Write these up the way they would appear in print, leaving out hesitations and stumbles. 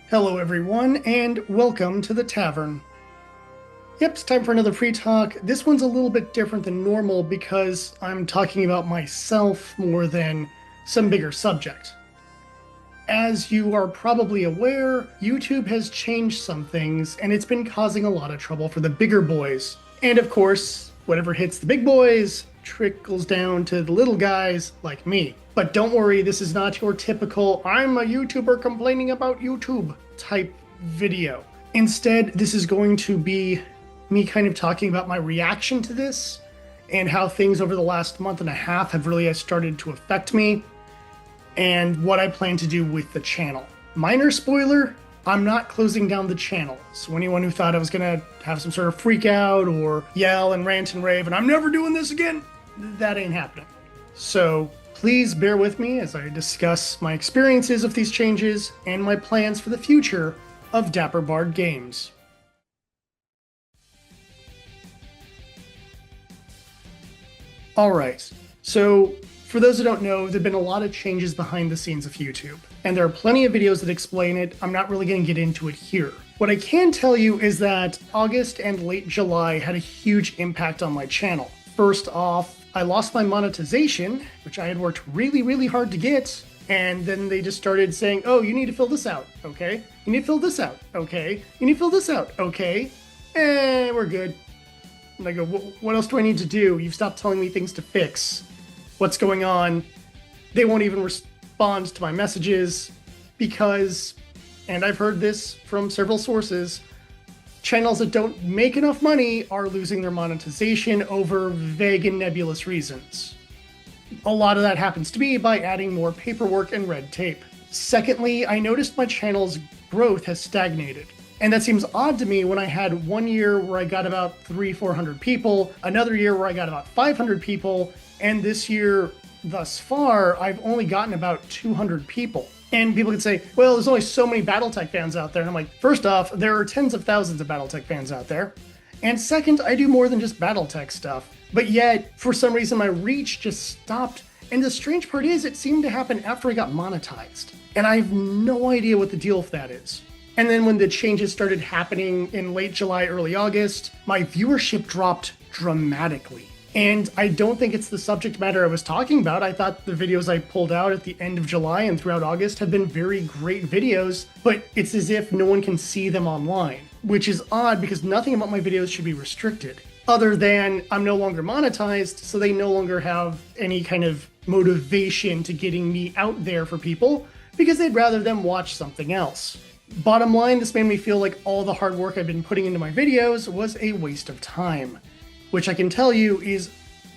Hello everyone, and welcome to the tavern. Yep, it's time for another free talk. This one's a little bit different than normal because I'm talking about myself more than some bigger subject. As you are probably aware, YouTube has changed some things, and it's been causing a lot of trouble for the bigger boys. And of course, whatever hits the big boys trickles down to the little guys like me. But don't worry, this is not your typical I'm a YouTuber complaining about YouTube type video. Instead, this is going to be me kind of talking about my reaction to this and how things over the last month and a half have really started to affect me and what I plan to do with the channel. Minor spoiler, I'm not closing down the channel. So anyone who thought I was gonna have some sort of freak out or yell and rant and rave and I'm never doing this again, that ain't happening. So please bear with me as I discuss my experiences of these changes and my plans for the future of Dapper Bard Games. Alright, so for those who don't know, there have been a lot of changes behind the scenes of YouTube, and there are plenty of videos that explain it. I'm not really going to get into it here. What I can tell you is that August and late July had a huge impact on my channel. First off, I lost my monetization, which I had worked really hard to get, and then they just started saying, oh, you need to fill this out, okay? You need to fill this out, okay? You need to fill this out, okay? We're good. And I go, what else do I need to do? You've stopped telling me things to fix. What's going on? They won't even respond to my messages because, and I've heard this from several sources, channels that don't make enough money are losing their monetization over vague and nebulous reasons. A lot of that happens to me by adding more paperwork and red tape. Secondly, I noticed my channel's growth has stagnated. And that seems odd to me when I had one year where I got about 400 people, another year where I got about 500 people, and this year, thus far, I've only gotten about 200 people. And people could say, well, there's only so many Battletech fans out there. And I'm like, first off, there are tens of thousands of Battletech fans out there. And second, I do more than just Battletech stuff. But yet, for some reason, my reach just stopped. And the strange part is, it seemed to happen after I got monetized. And I have no idea what the deal with that is. And then when the changes started happening in late July, early August, my viewership dropped dramatically. And I don't think it's the subject matter I was talking about. I thought the videos I pulled out at the end of July and throughout August have been very great videos, but it's as if no one can see them online, which is odd because nothing about my videos should be restricted, other than I'm no longer monetized, so they no longer have any kind of motivation to getting me out there for people because they'd rather them watch something else. Bottom line, this made me feel like all the hard work I've been putting into my videos was a waste of time. Which I can tell you is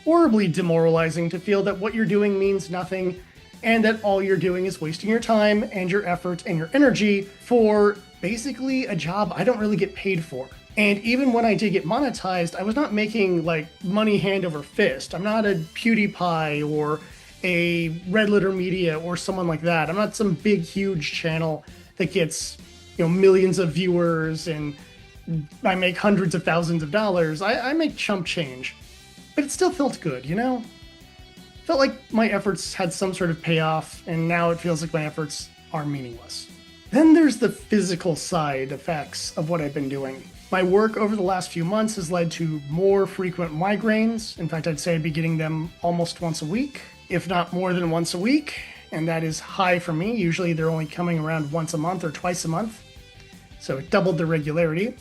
horribly demoralizing to feel that what you're doing means nothing and that all you're doing is wasting your time and your effort and your energy for basically a job I don't really get paid for. And even when I did get monetized, I was not making like money hand over fist. I'm not a PewDiePie or a Red Letter Media or someone like that. I'm not some big, huge channel that gets, millions of viewers and I make hundreds of thousands of dollars. I make chump change, but it still felt good, Felt like my efforts had some sort of payoff, and now it feels like my efforts are meaningless. Then there's the physical side effects of what I've been doing. My work over the last few months has led to more frequent migraines. In fact, I'd say I'd be getting them almost once a week, if not more than once a week, and that is high for me. Usually they're only coming around once a month or twice a month, so it doubled the regularity.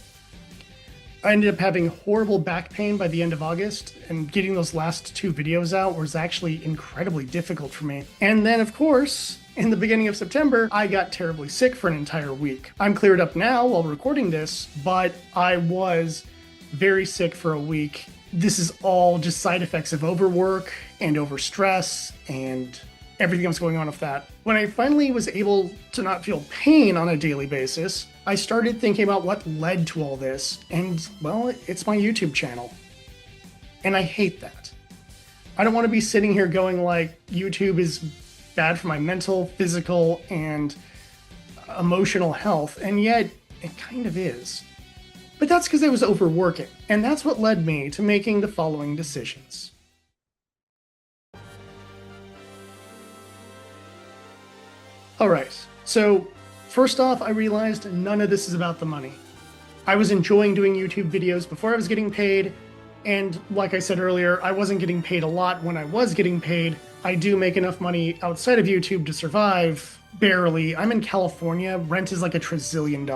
I ended up having horrible back pain by the end of August, and getting those last two videos out was actually incredibly difficult for me. And then, of course, in the beginning of September, I got terribly sick for an entire week. I'm cleared up now while recording this, but I was very sick for a week. This is all just side effects of overwork and overstress and everything else going on with that. When I finally was able to not feel pain on a daily basis, I started thinking about what led to all this, and well, it's my YouTube channel. And I hate that. I don't want to be sitting here going like YouTube is bad for my mental, physical, and emotional health, and yet it kind of is. But that's because I was overworking, and that's what led me to making the following decisions. Alright, so First off, I realized none of this is about the money. I was enjoying doing YouTube videos before I was getting paid, and like I said earlier, I wasn't getting paid a lot when I was getting paid. I do make enough money outside of YouTube to survive, barely. I'm in California, rent is like $1 trillion.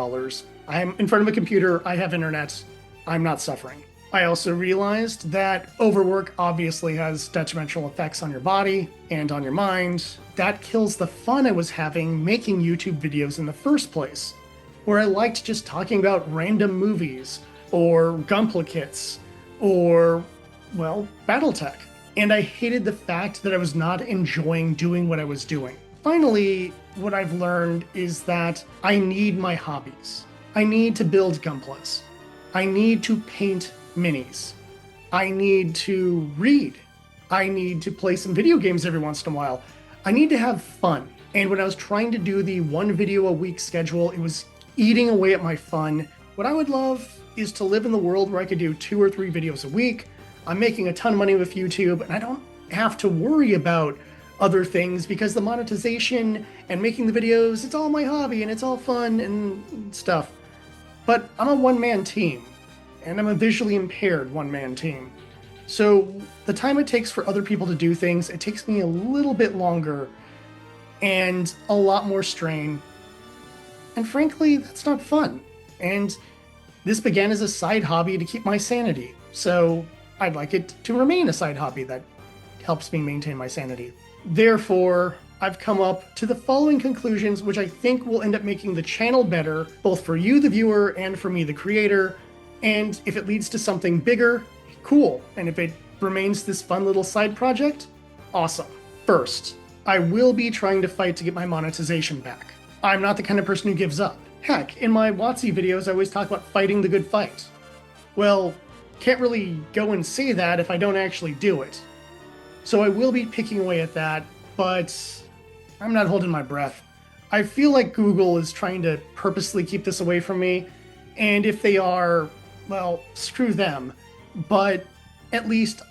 I'm in front of a computer, I have internet, I'm not suffering. I also realized that overwork obviously has detrimental effects on your body and on your mind. That kills the fun I was having making YouTube videos in the first place, where I liked just talking about random movies, or Gunpla or, well, Battletech. And I hated the fact that I was not enjoying doing what I was doing. Finally, what I've learned is that I need my hobbies. I need to build Gunplas. I need to paint minis. I need to read. I need to play some video games every once in a while. I need to have fun. And when I was trying to do the 1 video a week schedule, it was eating away at my fun. What I would love is to live in the world where I could do 2 or 3 videos a week. I'm making a ton of money with YouTube, and I don't have to worry about other things because the monetization and making the videos, it's all my hobby and it's all fun and stuff. But I'm a one-man team, and I'm a visually impaired one-man team. So the time it takes for other people to do things, it takes me a little bit longer and a lot more strain. And frankly, that's not fun. And this began as a side hobby to keep my sanity. So I'd like it to remain a side hobby that helps me maintain my sanity. Therefore, I've come up to the following conclusions, which I think will end up making the channel better, both for you, the viewer, and for me, the creator. And if it leads to something bigger, cool. And if it remains this fun little side project, awesome. First, I will be trying to fight to get my monetization back. I'm not the kind of person who gives up. Heck, in my WotC videos, I always talk about fighting the good fight. Well, can't really go and say that if I don't actually do it. So I will be picking away at that, but I'm not holding my breath. I feel like Google is trying to purposely keep this away from me, and if they are, well, screw them. But at least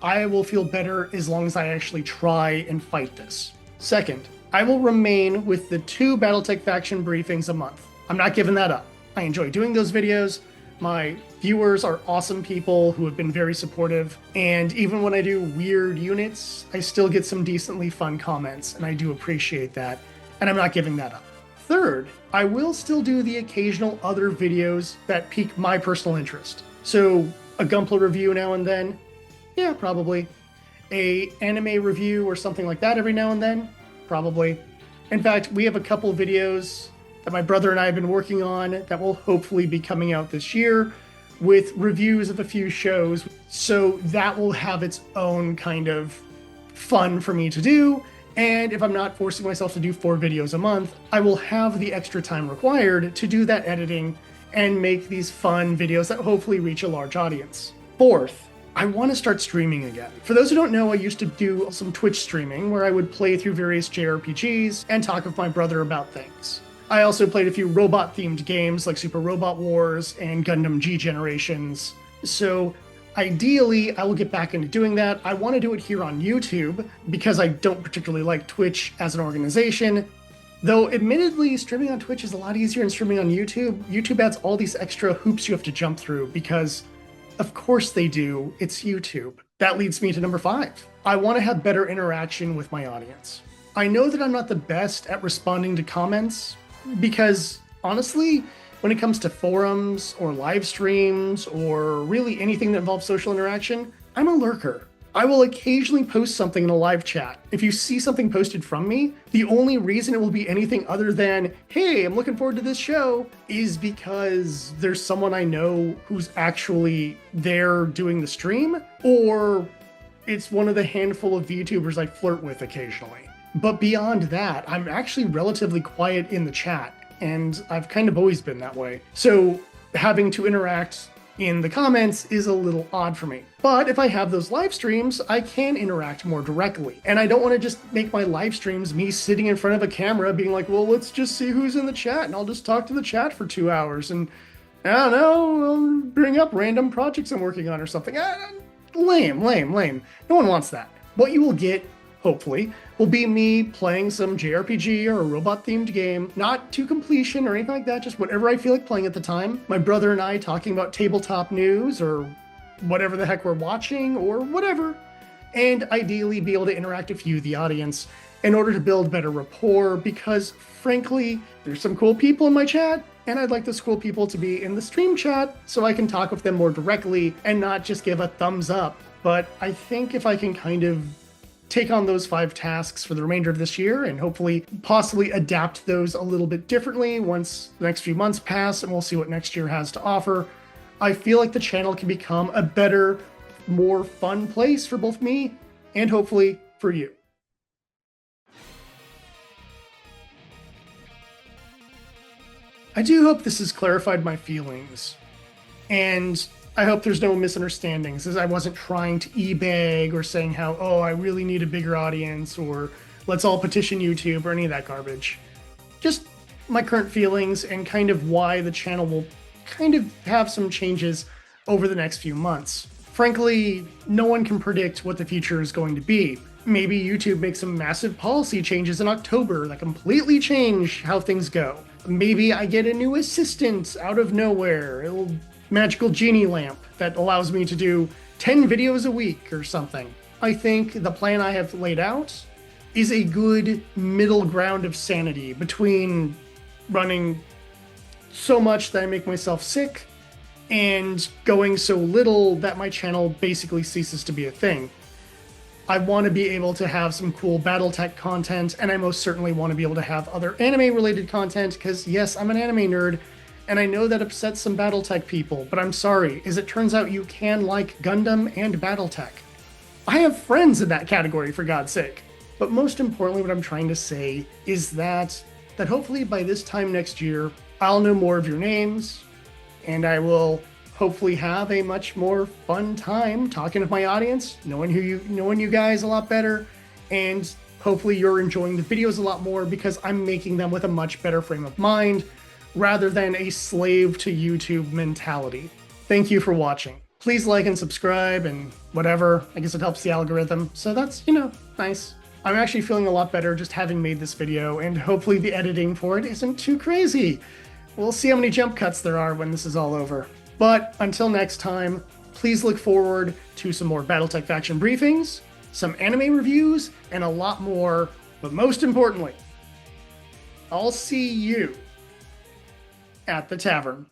I will feel better as long as I actually try and fight this. Second, I will remain with the 2 Battletech faction briefings a month. I'm not giving that up. I enjoy doing those videos. My viewers are awesome people who have been very supportive, and even when I do weird units, I still get some decently fun comments, and I do appreciate that, and I'm not giving that up. Third, I will still do the occasional other videos that pique my personal interest. So, a Gunpla review now and then? Yeah, probably. A anime review or something like that every now and then? Probably. In fact, we have a couple videos that my brother and I have been working on that will hopefully be coming out this year with reviews of a few shows. So that will have its own kind of fun for me to do. And if I'm not forcing myself to do 4 videos a month, I will have the extra time required to do that editing and make these fun videos that hopefully reach a large audience. Fourth, I want to start streaming again. For those who don't know, I used to do some Twitch streaming where I would play through various JRPGs and talk with my brother about things. I also played a few robot-themed games like Super Robot Wars and Gundam G Generations. So ideally, I will get back into doing that. I want to do it here on YouTube because I don't particularly like Twitch as an organization. Though admittedly, streaming on Twitch is a lot easier than streaming on YouTube. YouTube adds all these extra hoops you have to jump through because, of course they do, it's YouTube. That leads me to number 5. I want to have better interaction with my audience. I know that I'm not the best at responding to comments, because honestly, when it comes to forums or live streams or really anything that involves social interaction, I'm a lurker. I will occasionally post something in a live chat. If you see something posted from me, the only reason it will be anything other than, hey, I'm looking forward to this show, is because there's someone I know who's actually there doing the stream, or it's one of the handful of VTubers I flirt with occasionally. But beyond that, I'm actually relatively quiet in the chat, and I've kind of always been that way. So having to interact in the comments is a little odd for me. But if I have those live streams, I can interact more directly. And I don't want to just make my live streams me sitting in front of a camera being like, well, let's just see who's in the chat, and I'll just talk to the chat for 2 hours, and I don't know, I'll bring up random projects I'm working on or something. Lame. No one wants that. What you will get, hopefully, will be me playing some JRPG or a robot-themed game, not to completion or anything like that, just whatever I feel like playing at the time. My brother and I talking about tabletop news or whatever the heck we're watching or whatever, and ideally be able to interact with you, the audience, in order to build better rapport, because frankly, there's some cool people in my chat, and I'd like those cool people to be in the stream chat so I can talk with them more directly and not just give a thumbs up. But I think if I can kind of take on those 5 tasks for the remainder of this year and hopefully possibly adapt those a little bit differently once the next few months pass and we'll see what next year has to offer, I feel like the channel can become a better, more fun place for both me and hopefully for you. I do hope this has clarified my feelings, and I hope there's no misunderstandings, as I wasn't trying to e-bag or saying how, oh, I really need a bigger audience, or let's all petition YouTube, or any of that garbage. Just my current feelings and kind of why the channel will kind of have some changes over the next few months. Frankly, no one can predict what the future is going to be. Maybe YouTube makes some massive policy changes in October that completely change how things go. Maybe I get a new assistant out of nowhere, a little magical genie lamp that allows me to do 10 videos a week or something. I think the plan I have laid out is a good middle ground of sanity between running so much that I make myself sick and going so little that my channel basically ceases to be a thing. I want to be able to have some cool Battletech content, and I most certainly want to be able to have other anime-related content, because yes, I'm an anime nerd, and I know that upsets some Battletech people, but I'm sorry, as it turns out you can like Gundam and Battletech. I have friends in that category, for God's sake. But most importantly, what I'm trying to say is that hopefully by this time next year, I'll know more of your names, and I will hopefully have a much more fun time talking with my audience, knowing you guys a lot better, and hopefully you're enjoying the videos a lot more because I'm making them with a much better frame of mind rather than a slave to YouTube mentality. Thank you for watching. Please like and subscribe and whatever. I guess it helps the algorithm, so that's, nice. I'm actually feeling a lot better just having made this video, and hopefully the editing for it isn't too crazy. We'll see how many jump cuts there are when this is all over. But until next time, please look forward to some more Battletech faction briefings, some anime reviews, and a lot more. But most importantly, I'll see you at the tavern.